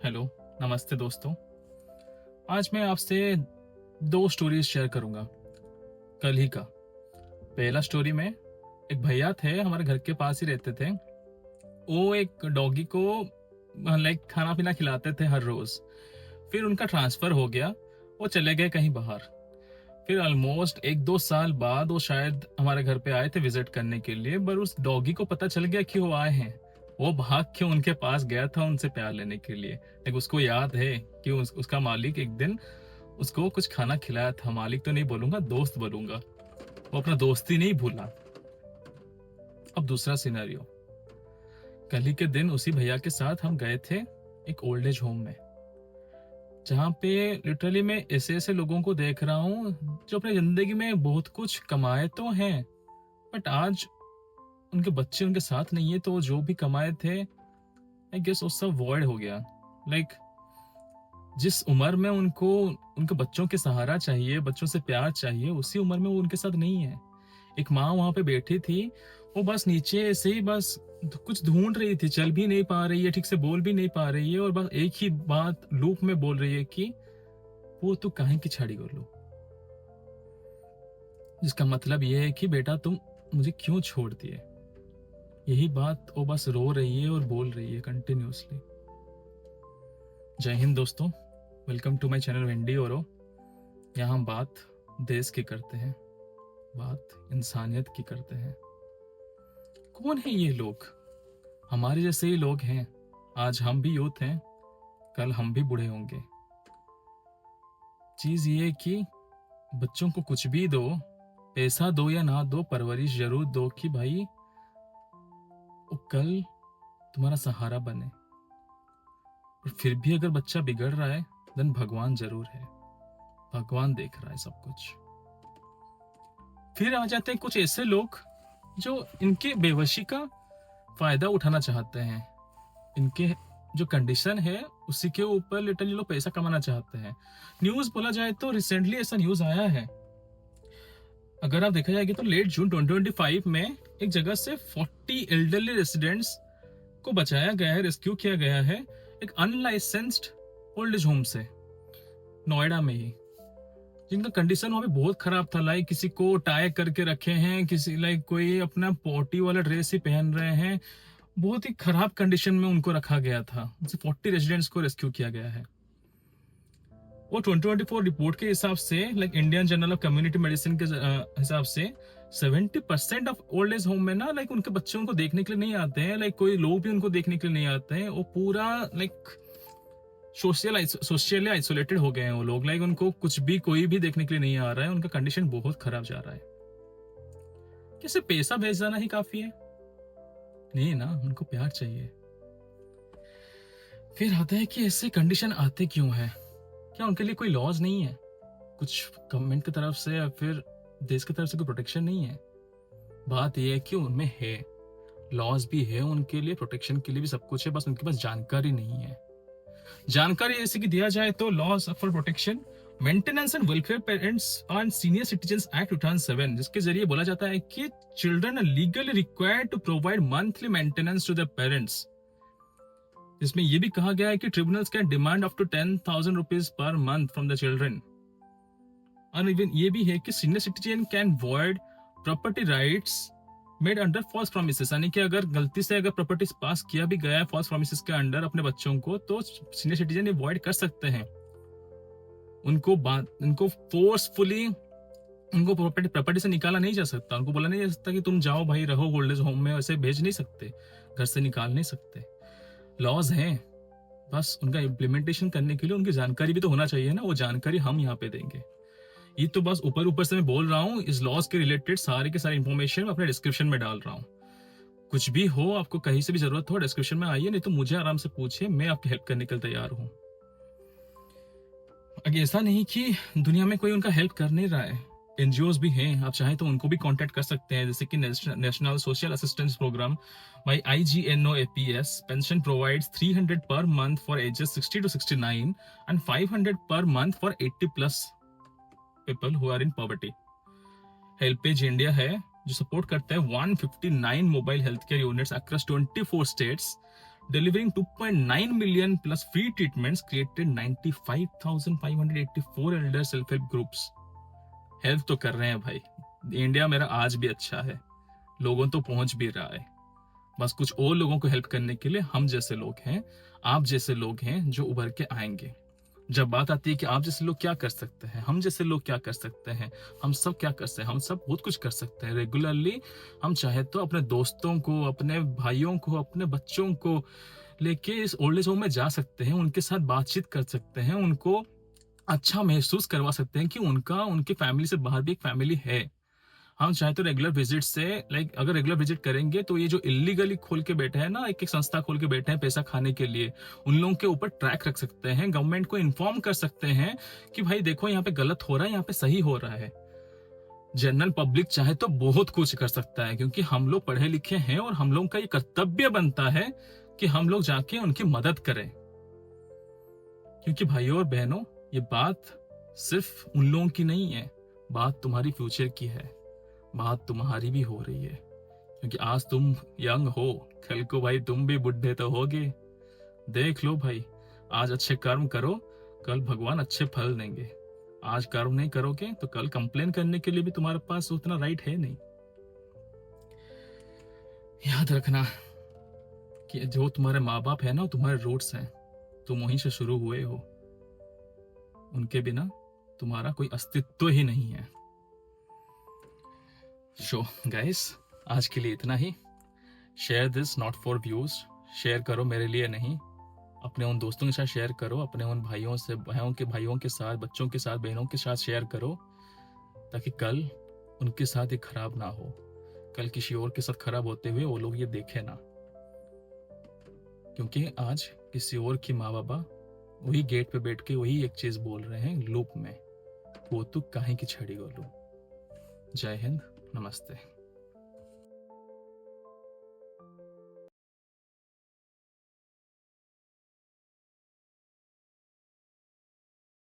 Hello, नमस्ते दोस्तों। आज मैं आपसे दो स्टोरीज शेयर करूंगा कल ही का। पहला स्टोरी में एक भैया थे, हमारे घर के पास ही रहते थे। वो एक डॉगी को खाना पीना खिलाते थे हर रोज। फिर उनका ट्रांसफर हो गया, वो चले गए कहीं बाहर। फिर ऑलमोस्ट 1-2 साल बाद वो शायद हमारे घर पे आए थे विजिट करने के लिए, पर उस डॉगी को पता चल गया कि वो आए हैं। वो भाग के उनके पास गया था उनसे प्यार लेने के लिए। लेकिन उसको याद है कि उसका मालिक एक दिन उसको कुछ खाना खिलाया था। मालिक तो नहीं बोलूंगा, दोस्त बोलूंगा। वो अपना दोस्ती नहीं भूला। अब दूसरा सिनेरियो, कल ही के दिन उसी भैया के साथ हम गए थे एक ओल्ड एज होम में, जहाँ पे लिटरली मैं ऐसे ऐसे लोगों को देख रहा हूँ जो अपनी जिंदगी में बहुत कुछ कमाए तो हैं, बट आज उनके बच्चे उनके साथ नहीं है, तो वो जो भी कमाए थे आई गेस वो सब वॉइड हो गया। जिस उम्र में उनको उनके बच्चों के सहारा चाहिए, बच्चों से प्यार चाहिए, उसी उम्र में वो उनके साथ नहीं है। एक माँ वहां पे बैठी थी, वो बस नीचे ऐसे ही बस कुछ ढूंढ रही थी, चल भी नहीं पा रही है, ठीक से बोल भी नहीं पा रही है, और बस एक ही बात लूप में बोल रही है कि वो तू काहे की छाड़ी कर लो। जिसका मतलब ये है कि बेटा तुम मुझे क्यों छोड़ दिए। यही बात वो बस रो रही है और बोल रही है कंटिन्यूअसली। जय हिंद दोस्तों, वेलकम टू माय चैनल वेंडी ओरो। यहाँ हम बात देश की करते हैं, बात इंसानियत की करते हैं। कौन है ये लोग? हमारे जैसे ही लोग हैं। आज हम भी यूथ हैं, कल हम भी बूढ़े होंगे। चीज ये कि बच्चों को कुछ भी दो, पैसा दो या ना दो, परवरिश जरूर दो कि भाई वो कल तुम्हारा सहारा बने। और फिर भी अगर बच्चा बिगड़ रहा है, देन भगवान जरूर है, भगवान देख रहा है सब कुछ। फिर आ जाते हैं कुछ ऐसे लोग जो इनके बेवशी का फायदा उठाना चाहते हैं। इनके जो कंडीशन है उसी के ऊपर लिटरली लोग पैसा कमाना चाहते हैं। न्यूज बोला जाए तो रिसेंटली ऐसा न्यूज आया है, अगर आप देखा जाएगा तो लेट जून 2025 में एक जगह से 40 एल्डरली रेसिडेंट्स को बचाया गया है, रेस्क्यू किया गया है एक अनलाइसेंस्ड ओल्ड एज होम से, नोएडा में ही, जिनका कंडीशन वहां पे बहुत खराब था। किसी को टाई करके रखे हैं, किसी कोई अपना पोटी वाला ड्रेस ही पहन रहे हैं। बहुत ही खराब कंडीशन में उनको रखा गया था। 40 रेजिडेंट्स को रेस्क्यू किया गया है। वो 2024 रिपोर्ट के हिसाब से Indian journal of community medicine के हिसाब से 70% ऑफ ओल्ड एज होम में ना उनके बच्चे उनको देखने के लिए नहीं आते हैं। कोई लोग भी उनको देखने के लिए नहीं आते हैं। वो पूरा सोशली आइसोलेटेड हो गए हैं वो लोग। उनको कुछ भी कोई भी देखने के लिए नहीं आ रहा है। उनका कंडीशन बहुत खराब जा रहा है। कैसे पैसा भेज जाना ही काफी है? नहीं ना, उनको प्यार चाहिए। फिर आता है कि ऐसे कंडीशन आते क्यों है? क्या उनके लिए कोई लॉज नहीं है, कुछ गवर्नमेंट की तरफ से या फिर देश की तरफ से कोई प्रोटेक्शन नहीं है? बात यह है कि उनमें है, लॉज भी है उनके लिए, प्रोटेक्शन के लिए भी सब कुछ है, बस उनके पास जानकारी नहीं है। जानकारी ऐसे की दिया जाए तो laws for protection maintenance and welfare parents and senior citizens act 2007, जिसके जरिए बोला जाता है कि children are legally required to provide monthly maintenance to their parents. जिसमें यह भी कहा गया है कि tribunals can demand up to 10,000 rupees per month from the children. और इवन ये भी है कि senior citizen can void property rights made under false promises, यानी कि अगर गलती से अगर प्रॉपर्टी पास किया भी गया है फॉल्स प्रोमिसेस के अंडर अपने बच्चों को, तो सीनियर सिटीजन ये वॉइड कर सकते हैं। उनको फोर्सफुली उनको प्रॉपर्टी से निकाला नहीं जा सकता। उनको बोला नहीं जा सकता कि तुम जाओ भाई रहो ओल्ड एज होम में, ऐसे भेज नहीं सकते, घर से निकाल नहीं सकते। लॉज हैं, बस उनका इम्प्लीमेंटेशन करने के लिए उनकी जानकारी भी तो होना चाहिए ना। वो जानकारी हम यहाँ पे देंगे। ये तो बस ऊपर से मैं बोल रहा हूँ। इस लॉज के रिलेटेड सारे के सारे इंफॉर्मेशन मैं अपने डिस्क्रिप्शन में डाल रहा हूँ। कुछ भी हो, आपको कहीं से भी जरूरत हो, डिस्क्रिप्शन में आइए, नहीं तो मुझे आराम से पूछिए, मैं आपकी हेल्प करने के लिए तैयार हूँ। अगर ऐसा नहीं कि दुनिया में कोई उनका हेल्प कर नहीं रहा है, एनजीओज भी हैं, आप चाहें तो उनको भी कांटेक्ट कर सकते हैं, जैसे कि national social assistance programme by IGNOAPS pension provides 300 per month for ages 60 to 69 and 500 per month for 80+ people who are in poverty. HelpAge India है जो सपोर्ट करता है 159 mobile health care units across 24 states delivering 2.9 million plus free treatments, created 95,584 elder self-help groups. Help तो कर रहे हैं भाई, India मेरा आज भी अच्छा है, लोगों तो पहुंच भी रहा है, बस कुछ और लोगों को हेल्प करने के लिए हम जैसे लोग हैं, आप जैसे लोग हैं जो उभर के आएंगे। जब बात आती है कि आप जैसे लोग क्या कर सकते हैं, हम जैसे लोग क्या कर सकते हैं, हम सब क्या कर सकते हैं, हम सब बहुत कुछ कर सकते हैं। रेगुलरली हम चाहे तो अपने दोस्तों को, अपने भाइयों को, अपने बच्चों को लेके इस ओल्ड एज होम में जा सकते हैं, उनके साथ बातचीत कर सकते हैं, उनको अच्छा महसूस करवा सकते हैं कि उनके फैमिली से बाहर भी एक फैमिली है। हम चाहे तो रेगुलर विजिट से, अगर रेगुलर विजिट करेंगे तो ये जो इलीगली खोल के बैठे हैं ना, एक एक संस्था खोल के बैठे हैं पैसा खाने के लिए, उन लोगों के ऊपर ट्रैक रख सकते हैं, गवर्नमेंट को इन्फॉर्म कर सकते हैं कि भाई देखो यहाँ पे गलत हो रहा है, यहाँ पे सही हो रहा है। जनरल पब्लिक चाहे तो बहुत कुछ कर सकता है, क्योंकि हम लोग पढ़े लिखे हैं और हम लोगों का ये कर्तव्य बनता है कि हम लोग जाके उनकी मदद करें। क्योंकि भाइयों और बहनों, ये बात सिर्फ उन लोगों की नहीं है, बात तुम्हारी फ्यूचर की है, बात तुम्हारी भी हो रही है। क्योंकि आज तुम यंग हो, कल को भाई तुम भी बुढ़े तो होगे। देख लो भाई, आज अच्छे कर्म करो, कल भगवान अच्छे फल देंगे। आज कर्म नहीं करोगे तो कल कंप्लेन करने के लिए भी तुम्हारे पास उतना राइट है नहीं। याद रखना कि जो तुम्हारे माँ बाप है ना, तुम्हारे रूट्स हैं, तुम वहीं से शुरू हुए हो, उनके बिना तुम्हारा कोई अस्तित्व ही नहीं है। सो गाइस, आज के लिए इतना ही। Share this not for views, share करो मेरे लिए नहीं, अपने उन दोस्तों के साथ शेयर करो, अपने उन भाइयों के साथ, बच्चों के साथ, बहनों के साथ शेयर करो, ताकि कल उनके साथ ये खराब ना हो, कल किसी और के साथ खराब होते हुए वो लोग ये देखे ना। क्योंकि आज किसी और की माँ बाबा वही गेट पे बैठ के वही एक चीज बोल रहे हैं लूप में, वो तो काहे की छड़ी गोलू। जय हिंद, नमस्ते।